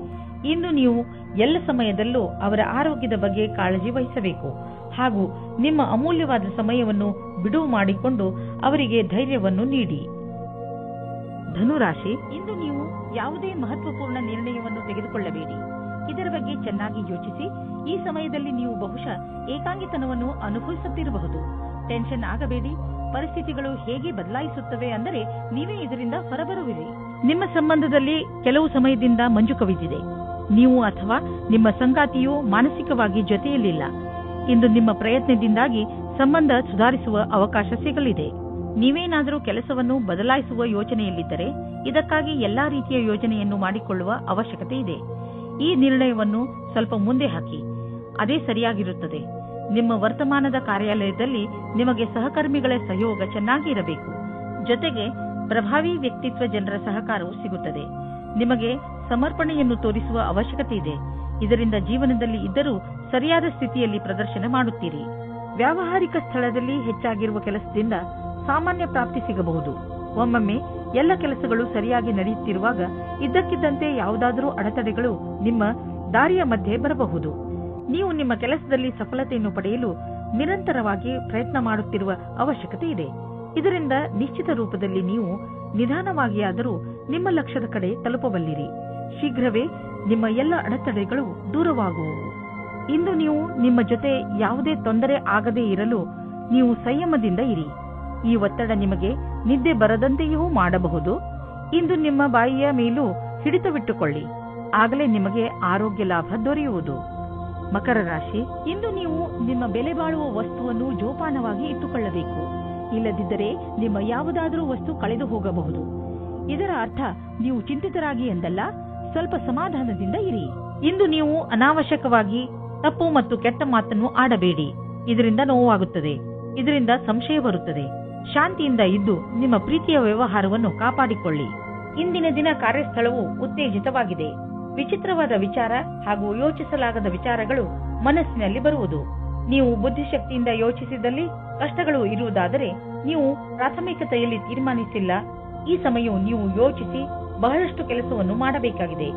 ಇಂದು ನೀವು ಎಲ್ಲ ಸಮಯದಲ್ಲೂ ಅವರ ಆರೋಗ್ಯದ ಬಗ್ಗೆ ಕಾಳಜಿ ವಹಿಸಬೇಕು ಹಾಗೂ ನಿಮ್ಮ ಅಮೂಲ್ಯವಾದ ಸಮಯವನ್ನು ಬಿಡುವು ಮಾಡಿಕೊಂಡು ಅವರಿಗೆ ಧೈರ್ಯವನ್ನು ನೀಡಿ. ಧನುರಾಶಿ, ಇಂದು ನೀವು ಯಾವುದೇ ಮಹತ್ವಪೂರ್ಣ ನಿರ್ಣಯವನ್ನು ತೆಗೆದುಕೊಳ್ಳಬೇಡಿ. ಇದರ ಬಗ್ಗೆ ಚೆನ್ನಾಗಿ ಯೋಚಿಸಿ. ಈ ಸಮಯದಲ್ಲಿ ನೀವು ಬಹುಶಃ ಏಕಾಂಗಿತನವನ್ನು ಅನುಭವಿಸುತ್ತಿರಬಹುದು. ಟೆನ್ಷನ್ ಆಗಬೇಡಿ. ಪರಿಸ್ಥಿತಿಗಳು ಹೇಗೆ ಬದಲಾಯಿಸುತ್ತವೆ ಅಂದರೆ ನೀವೇ ಇದರಿಂದ ಹೊರಬರುವಿರಿ. ನಿಮ್ಮ ಸಂಬಂಧದಲ್ಲಿ ಕೆಲವು ಸಮಯದಿಂದ ಮಂಜು ಕವಿದಿದೆ. ನೀವು ಅಥವಾ ನಿಮ್ಮ ಸಂಗಾತಿಯು ಮಾನಸಿಕವಾಗಿ ಜೊತೆಯಲ್ಲಿಲ್ಲ. ಇಂದು ನಿಮ್ಮ ಪ್ರಯತ್ನದಿಂದಾಗಿ ಸಂಬಂಧ ಸುಧಾರಿಸುವ ಅವಕಾಶ ಸಿಗಲಿದೆ. ನೀವೇನಾದರೂ ಕೆಲಸವನ್ನು ಬದಲಾಯಿಸುವ ಯೋಚನೆಯಲ್ಲಿದ್ದರೆ ಇದಕ್ಕಾಗಿ ಎಲ್ಲಾ ರೀತಿಯ ಯೋಜನೆಯನ್ನು ಮಾಡಿಕೊಳ್ಳುವ ಅವಶ್ಯಕತೆ ಇದೆ. ಈ ನಿರ್ಣಯವನ್ನು ಸ್ವಲ್ಪ ಮುಂದೆ ಹಾಕಿ, ಅದೇ ಸರಿಯಾಗಿರುತ್ತದೆ. ನಿಮ್ಮ ವರ್ತಮಾನದ ಕಾರ್ಯಾಲಯದಲ್ಲಿ ನಿಮಗೆ ಸಹಕರ್ಮಿಗಳ ಸಹಯೋಗ ಚೆನ್ನಾಗಿ ಇರಬೇಕು. ಜೊತೆಗೆ ಪ್ರಭಾವಿ ವ್ಯಕ್ತಿತ್ವ ಜನರ ಸಹಕಾರವು ಸಿಗುತ್ತದೆ. ನಿಮಗೆ ಸಮರ್ಪಣೆಯನ್ನು ತೋರಿಸುವ ಅವಶ್ಯಕತೆ ಇದೆ. ಇದರಿಂದ ಜೀವನದಲ್ಲಿ ಇದ್ದರೂ ಸರಿಯಾದ ಸ್ಥಿತಿಯಲ್ಲಿ ಪ್ರದರ್ಶನ ಮಾಡುತ್ತೀರಿ. ವ್ಯಾವಹಾರಿಕ ಸ್ಥಳದಲ್ಲಿ ಹೆಚ್ಚಾಗಿರುವ ಕೆಲಸದಿಂದ ಸಾಮಾನ್ಯ ಪ್ರಾಪ್ತಿ ಸಿಗಬಹುದು. ಒಮ್ಮೊಮ್ಮೆ ಎಲ್ಲ ಕೆಲಸಗಳು ಸರಿಯಾಗಿ ನಡೆಯುತ್ತಿರುವಾಗ ಇದ್ದಕ್ಕಿದ್ದಂತೆ ಯಾವುದಾದರೂ ಅಡೆತಡೆಗಳು ನಿಮ್ಮ ದಾರಿಯ ಮಧ್ಯೆ ಬರಬಹುದು. ನೀವು ನಿಮ್ಮ ಕೆಲಸದಲ್ಲಿ ಸಫಲತೆಯನ್ನು ಪಡೆಯಲು ನಿರಂತರವಾಗಿ ಪ್ರಯತ್ನ ಮಾಡುತ್ತಿರುವ ಅವಶ್ಯಕತೆ ಇದೆ. ಇದರಿಂದ ನಿಶ್ಚಿತ ರೂಪದಲ್ಲಿ ನೀವು ನಿಧಾನವಾಗಿಯಾದರೂ ನಿಮ್ಮ ಲಕ್ಷ್ಯದ ಕಡೆ ತಲುಪಬಲ್ಲಿರಿ. ಶೀಘ್ರವೇ ನಿಮ್ಮ ಎಲ್ಲ ಅಡೆತಡೆಗಳು ದೂರವಾಗುವವು. ಇಂದು ನೀವು ನಿಮ್ಮ ಜೊತೆ ಯಾವುದೇ ತೊಂದರೆ ಆಗದೇ ಇರಲು ನೀವು ಸಂಯಮದಿಂದ ಇರಿ. ಈ ಒತ್ತಡ ನಿಮಗೆ ನಿದ್ದೆ ಬರದಂತೆಯೂ ಮಾಡಬಹುದು. ಇಂದು ನಿಮ್ಮ ಬಾಯಿಯ ಮೇಲೂ ಹಿಡಿತವಿಟ್ಟುಕೊಳ್ಳಿ, ಆಗಲೇ ನಿಮಗೆ ಆರೋಗ್ಯ ಲಾಭ ದೊರೆಯುವುದು. ಮಕರ ರಾಶಿ, ಇಂದು ನೀವು ನಿಮ್ಮ ಬೆಲೆ ಬಾಳುವ ವಸ್ತುವನ್ನು ಜೋಪಾನವಾಗಿ ಇಟ್ಟುಕೊಳ್ಳಬೇಕು. ಇಲ್ಲದಿದ್ದರೆ ನಿಮ್ಮ ಯಾವುದಾದರೂ ವಸ್ತು ಕಳೆದು ಹೋಗಬಹುದು. ಇದರ ಅರ್ಥ ನೀವು ಚಿಂತಿತರಾಗಿ ಎಂದಲ್ಲ, ಸ್ವಲ್ಪ ಸಮಾಧಾನದಿಂದ ಇರಿ. ಇಂದು ನೀವು ಅನಾವಶ್ಯಕವಾಗಿ ತಪ್ಪು ಮತ್ತು ಕೆಟ್ಟ ಮಾತನ್ನು ಆಡಬೇಡಿ. ಇದರಿಂದ ನೋವಾಗುತ್ತದೆ, ಇದರಿಂದ ಸಂಶಯ ಬರುತ್ತದೆ. ಶಾಂತಿಯಿಂದ ಇದ್ದು ನಿಮ್ಮ ಪ್ರೀತಿಯ ವ್ಯವಹಾರವನ್ನು ಕಾಪಾಡಿಕೊಳ್ಳಿ. ಇಂದಿನ ದಿನ ಕಾರ್ಯಸ್ಥಳವು ಉತ್ತೇಜಿತವಾಗಿದೆ. ವಿಚಿತ್ರವಾದ ವಿಚಾರ ಹಾಗೂ ಯೋಚಿಸಲಾಗದ ವಿಚಾರಗಳು ಮನಸ್ಸಿನಲ್ಲಿ ಬರುವುದು. ನೀವು ಬುದ್ಧಿಶಕ್ತಿಯಿಂದ ಯೋಚಿಸಿದಲ್ಲಿ ಕಷ್ಟಗಳು ಇರುವುದಾದರೆ ನೀವು ಪ್ರಾಥಮಿಕತೆಯಲ್ಲಿ ತೀರ್ಮಾನಿಸಿಲ್ಲ. ಈ ಸಮಯವು ನೀವು ಯೋಚಿಸಿ ಬಹಳಷ್ಟು ಕೆಲಸವನ್ನು ಮಾಡಬೇಕಾಗಿದೆ.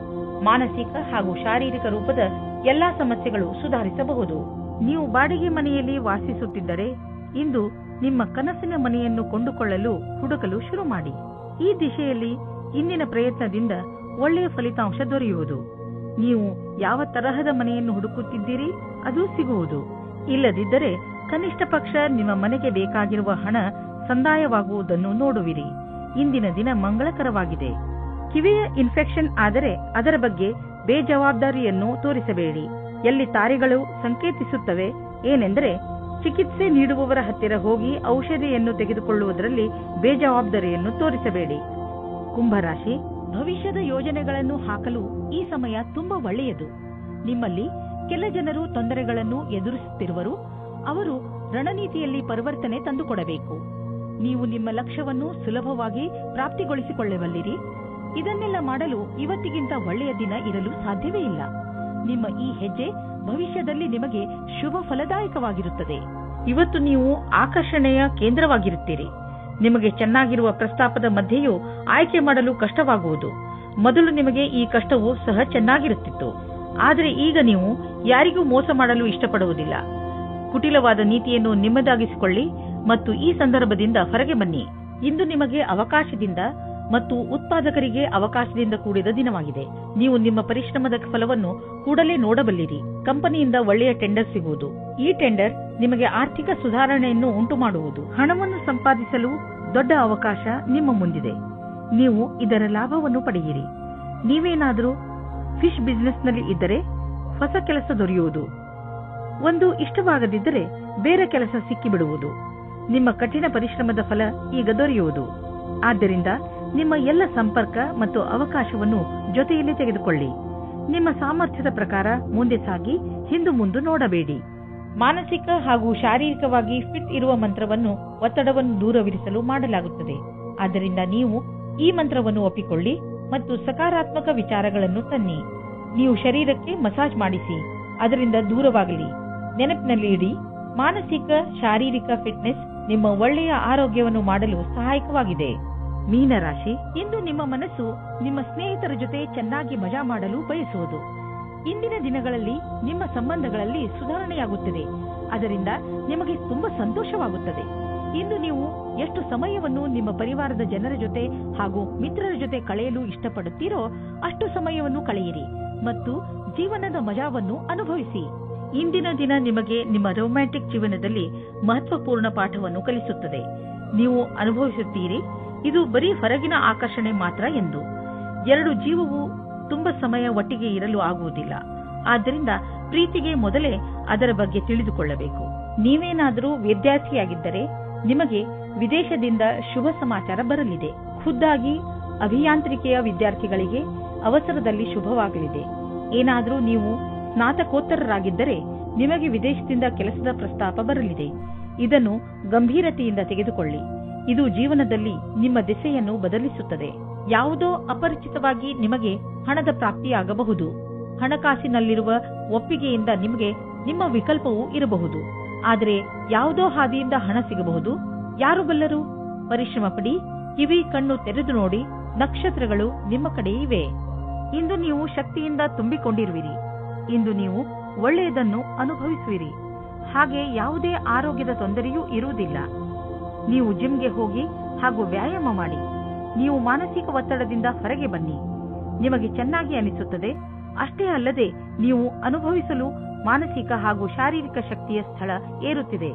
ಮಾನಸಿಕ ಹಾಗೂ ಶಾರೀರಿಕ ರೂಪದ ಎಲ್ಲಾ ಸಮಸ್ಯೆಗಳು ಸುಧಾರಿಸಬಹುದು. ನೀವು ಬಾಡಿಗೆ ಮನೆಯಲ್ಲಿ ವಾಸಿಸುತ್ತಿದ್ದರೆ ಇಂದು ನಿಮ್ಮ ಕನಸಿನ ಮನೆಯನ್ನು ಕೊಂಡುಕೊಳ್ಳಲು ಹುಡುಕಲು ಶುರು ಮಾಡಿ. ಈ ದಿಶೆಯಲ್ಲಿ ಇಂದಿನ ಪ್ರಯತ್ನದಿಂದ ಒಳ್ಳೆಯ ಫಲಿತಾಂಶ ದೊರೆಯುವುದು. ನೀವು ಯಾವ ತರಹದ ಮನೆಯನ್ನು ಹುಡುಕುತ್ತಿದ್ದೀರಿ ಅದು ಸಿಗುವುದು. ಇಲ್ಲದಿದ್ದರೆ ಕನಿಷ್ಠ ಪಕ್ಷ ನಿಮ್ಮ ಮನೆಗೆ ಬೇಕಾಗಿರುವ ಹಣ ಸಂದಾಯವಾಗುವುದನ್ನು ನೋಡುವಿರಿ. ಇಂದಿನ ದಿನ ಮಂಗಳಕರವಾಗಿದೆ. ಕಿವಿಯ ಇನ್ಫೆಕ್ಷನ್ ಆದರೆ ಅದರ ಬಗ್ಗೆ ಬೇಜವಾಬ್ದಾರಿಯನ್ನು ತೋರಿಸಬೇಡಿ. ಎಲ್ಲಿ ತಾರೆಗಳು ಸಂಕೇತಿಸುತ್ತವೆ ಏನೆಂದರೆ ಚಿಕಿತ್ಸೆ ನೀಡುವವರ ಹತ್ತಿರ ಹೋಗಿ ಔಷಧಿಯನ್ನು ತೆಗೆದುಕೊಳ್ಳುವುದರಲ್ಲಿ ಬೇಜವಾಬ್ದಾರಿಯನ್ನು ತೋರಿಸಬೇಡಿ. ಕುಂಭರಾಶಿ, ಭವಿಷ್ಯದ ಯೋಜನೆಗಳನ್ನು ಹಾಕಲು ಈ ಸಮಯ ತುಂಬಾ ಒಳ್ಳೆಯದು. ನಿಮ್ಮಲ್ಲಿ ಕೆಲ ಜನರು ತೊಂದರೆಗಳನ್ನು ಎದುರಿಸುತ್ತಿರುವರು. ಅವರು ರಣನೀತಿಯಲ್ಲಿ ಪರಿವರ್ತನೆ ತಂದುಕೊಡಬೇಕು. ನೀವು ನಿಮ್ಮ ಲಕ್ಷ್ಯವನ್ನು ಸುಲಭವಾಗಿ ಪ್ರಾಪ್ತಿಗೊಳಿಸಿಕೊಳ್ಳಬಲ್ಲಿರಿ. ಇದನ್ನೆಲ್ಲ ಮಾಡಲು ಇವತ್ತಿಗಿಂತ ಒಳ್ಳೆಯ ದಿನ ಇರಲು ಸಾಧ್ಯವೇ ಇಲ್ಲ. ನಿಮ್ಮ ಈ ಹೆಜ್ಜೆ ಭವಿಷ್ಯದಲ್ಲಿ ನಿಮಗೆ ಶುಭ ಫಲದಾಯಕವಾಗಿರುತ್ತದೆ. ಇವತ್ತು ನೀವು ಆಕರ್ಷಣೆಯ ಕೇಂದ್ರವಾಗಿರುತ್ತೀರಿ. ನಿಮಗೆ ಚೆನ್ನಾಗಿರುವ ಪ್ರಸ್ತಾಪದ ಮಧ್ಯೆಯೂ ಆಯ್ಕೆ ಮಾಡಲು ಕಷ್ಟವಾಗುವುದು. ಮೊದಲು ನಿಮಗೆ ಈ ಕಷ್ಟವೂ ಸಹ ಚೆನ್ನಾಗಿರುತ್ತಿತ್ತು, ಆದರೆ ಈಗ ನೀವು ಯಾರಿಗೂ ಮೋಸ ಮಾಡಲು ಇಷ್ಟಪಡುವುದಿಲ್ಲ. ಕುಟಿಲವಾದ ನೀತಿಯನ್ನು ನಿಮ್ಮದಾಗಿಸಿಕೊಳ್ಳಿ ಮತ್ತು ಈ ಸಂದರ್ಭದಿಂದ ಹೊರಗೆ ಬನ್ನಿ. ಇಂದು ನಿಮಗೆ ಅವಕಾಶದಿಂದ ಮತ್ತು ಉತ್ಪಾದಕರಿಗೆ ಅವಕಾಶದಿಂದ ಕೂಡಿದ ದಿನವಾಗಿದೆ. ನೀವು ನಿಮ್ಮ ಪರಿಶ್ರಮದ ಫಲವನ್ನು ಕೂಡಲೇ ನೋಡಬಲ್ಲಿರಿ. ಕಂಪನಿಯಿಂದ ಒಳ್ಳೆಯ ಟೆಂಡರ್ ಸಿಗುವುದು. ಈ ಟೆಂಡರ್ ನಿಮಗೆ ಆರ್ಥಿಕ ಸುಧಾರಣೆಯನ್ನು ಉಂಟು ಮಾಡುವುದು. ಹಣವನ್ನು ಸಂಪಾದಿಸಲು ದೊಡ್ಡ ಅವಕಾಶ ನಿಮ್ಮ ಮುಂದಿದೆ. ನೀವು ಇದರ ಲಾಭವನ್ನು ಪಡೆಯಿರಿ. ನೀವೇನಾದರೂ ಫಿಶ್ ಬಿಸಿನೆಸ್ನಲ್ಲಿ ಇದ್ದರೆ ಹೊಸ ಕೆಲಸ ದೊರೆಯುವುದು. ಒಂದು ಇಷ್ಟವಾಗದಿದ್ದರೆ ಬೇರೆ ಕೆಲಸ ಸಿಕ್ಕಿಬಿಡುವುದು. ನಿಮ್ಮ ಕಠಿಣ ಪರಿಶ್ರಮದ ಫಲ ಈಗ ದೊರೆಯುವುದು. ಆದ್ದರಿಂದ ನಿಮ್ಮ ಎಲ್ಲ ಸಂಪರ್ಕ ಮತ್ತು ಅವಕಾಶವನ್ನು ಜೊತೆಯಲ್ಲಿ ತೆಗೆದುಕೊಳ್ಳಿ. ನಿಮ್ಮ ಸಾಮರ್ಥ್ಯದ ಪ್ರಕಾರ ಮುಂದೆ ಸಾಗಿ ಹಿಂದು ಮುಂದೆ ನೋಡಬೇಡಿ. ಮಾನಸಿಕ ಹಾಗೂ ಶಾರೀರಿಕವಾಗಿ ಫಿಟ್ ಇರುವ ಮಂತ್ರವನ್ನು ಒತ್ತಡವನ್ನು ದೂರವಿರಿಸಲು ಮಾಡಲಾಗುತ್ತದೆ. ಆದ್ದರಿಂದ ನೀವು ಈ ಮಂತ್ರವನ್ನು ಒಪ್ಪಿಕೊಳ್ಳಿ ಮತ್ತು ಸಕಾರಾತ್ಮಕ ವಿಚಾರಗಳನ್ನು ತನ್ನಿ. ನೀವು ಶರೀರಕ್ಕೆ ಮಸಾಜ್ ಮಾಡಿಸಿ, ಅದರಿಂದ ದೂರವಾಗಲಿ. ನೆನಪಿನಲ್ಲಿ ಇಡಿ, ಮಾನಸಿಕ ಶಾರೀರಿಕ ಫಿಟ್ನೆಸ್ ನಿಮ್ಮ ಒಳ್ಳೆಯ ಆರೋಗ್ಯವನ್ನು ಮಾಡಲು ಸಹಾಯಕವಾಗಿದೆ. ಮೀನರಾಶಿ, ಇಂದು ನಿಮ್ಮ ಮನಸ್ಸು ನಿಮ್ಮ ಸ್ನೇಹಿತರ ಜೊತೆ ಚೆನ್ನಾಗಿ ಮಜಾ ಮಾಡಲು ಬಯಸುವುದು. ಇಂದಿನ ದಿನಗಳಲ್ಲಿ ನಿಮ್ಮ ಸಂಬಂಧಗಳಲ್ಲಿ ಸುಧಾರಣೆಯಾಗುತ್ತದೆ. ಅದರಿಂದ ನಿಮಗೆ ತುಂಬಾ ಸಂತೋಷವಾಗುತ್ತದೆ. ಇಂದು ನೀವು ಎಷ್ಟು ಸಮಯವನ್ನು ನಿಮ್ಮ ಪರಿವಾರದ ಜನರ ಜೊತೆ ಹಾಗೂ ಮಿತ್ರರ ಜೊತೆ ಕಳೆಯಲು ಇಷ್ಟಪಡುತ್ತೀರೋ ಅಷ್ಟು ಸಮಯವನ್ನು ಕಳೆಯಿರಿ ಮತ್ತು ಜೀವನದ ಮಜಾವನ್ನು ಅನುಭವಿಸಿ. ಇಂದಿನ ದಿನ ನಿಮಗೆ ನಿಮ್ಮ ರೊಮ್ಯಾಂಟಿಕ್ ಜೀವನದಲ್ಲಿ ಮಹತ್ವಪೂರ್ಣ ಪಾಠವನ್ನು ಕಲಿಸುತ್ತದೆ. ನೀವು ಅನುಭವಿಸುತ್ತೀರಿ, ಇದು ಬರೀ ಹೊರಗಿನ ಆಕರ್ಷಣೆ ಮಾತ್ರ ಎಂದು. ಎರಡು ಜೀವವು ತುಂಬಾ ಸಮಯ ಒಟ್ಟಿಗೆ ಇರಲು ಆಗುವುದಿಲ್ಲ. ಆದ್ದರಿಂದ ಪ್ರೀತಿಗೆ ಮೊದಲೇ ಅದರ ಬಗ್ಗೆ ತಿಳಿದುಕೊಳ್ಳಬೇಕು. ನೀವೇನಾದರೂ ವಿದ್ಯಾರ್ಥಿಯಾಗಿದ್ದರೆ ನಿಮಗೆ ವಿದೇಶದಿಂದ ಶುಭ ಸಮಾಚಾರ ಬರಲಿದೆ. ಖುದ್ದಾಗಿ ಅಭಿಯಾಂತ್ರಿಕೆಯ ವಿದ್ಯಾರ್ಥಿಗಳಿಗೆ ಅವಸರದಲ್ಲಿ ಶುಭವಾಗಲಿದೆ. ಏನಾದರೂ ನೀವು ಸ್ನಾತಕೋತ್ತರರಾಗಿದ್ದರೆ ನಿಮಗೆ ವಿದೇಶದಿಂದ ಕೆಲಸದ ಪ್ರಸ್ತಾಪ ಬರಲಿದೆ. ಇದನ್ನು ಗಂಭೀರತೆಯಿಂದ ತೆಗೆದುಕೊಳ್ಳಿ. ಇದು ಜೀವನದಲ್ಲಿ ನಿಮ್ಮ ದಿಸೆಯನ್ನು ಬದಲಿಸುತ್ತದೆ. ಯಾವುದೋ ಅಪರಿಚಿತವಾಗಿ ನಿಮಗೆ ಹಣದ ಪ್ರಾಪ್ತಿಯಾಗಬಹುದು. ಹಣಕಾಸಿನಲ್ಲಿರುವ ಒಪ್ಪಿಗೆಯಿಂದ ನಿಮಗೆ ನಿಮ್ಮ ವಿಕಲ್ಪವೂ ಇರಬಹುದು. ಆದರೆ ಯಾವುದೋ ಹಾದಿಯಿಂದ ಹಣ ಸಿಗಬಹುದು. ಯಾರು ಬಲ್ಲರು? ಪರಿಶ್ರಮ ಪಡಿ, ಕಿವಿ ಕಣ್ಣು ತೆರೆದು ನೋಡಿ. ನಕ್ಷತ್ರಗಳು ನಿಮ್ಮ ಕಡೆ ಇವೆ. ಇಂದು ನೀವು ಶಕ್ತಿಯಿಂದ ತುಂಬಿಕೊಂಡಿರುವಿರಿ. ಇಂದು ನೀವು ಒಳ್ಳೆಯದನ್ನು ಅನುಭವಿಸುವಿರಿ. ಹಾಗೆ ಯಾವುದೇ ಆರೋಗ್ಯದ ತೊಂದರೆಯೂ ಇರುವುದಿಲ್ಲ. ನೀವು ಜಿಮ್ಗೆ ಹೋಗಿ ಹಾಗೂ ವ್ಯಾಯಾಮ ಮಾಡಿ. ನೀವು ಮಾನಸಿಕ ಒತ್ತಡದಿಂದ ಹೊರಗೆ ಬನ್ನಿ. ನಿಮಗೆ ಚೆನ್ನಾಗಿ ಅನಿಸುತ್ತದೆ. ಅಷ್ಟೇ ಅಲ್ಲದೆ ನೀವು ಅನುಭವಿಸಲು ಮಾನಸಿಕ ಹಾಗೂ ಶಾರೀರಿಕ ಶಕ್ತಿಯ ಸ್ಥಳ ಏರುತ್ತಿದೆ.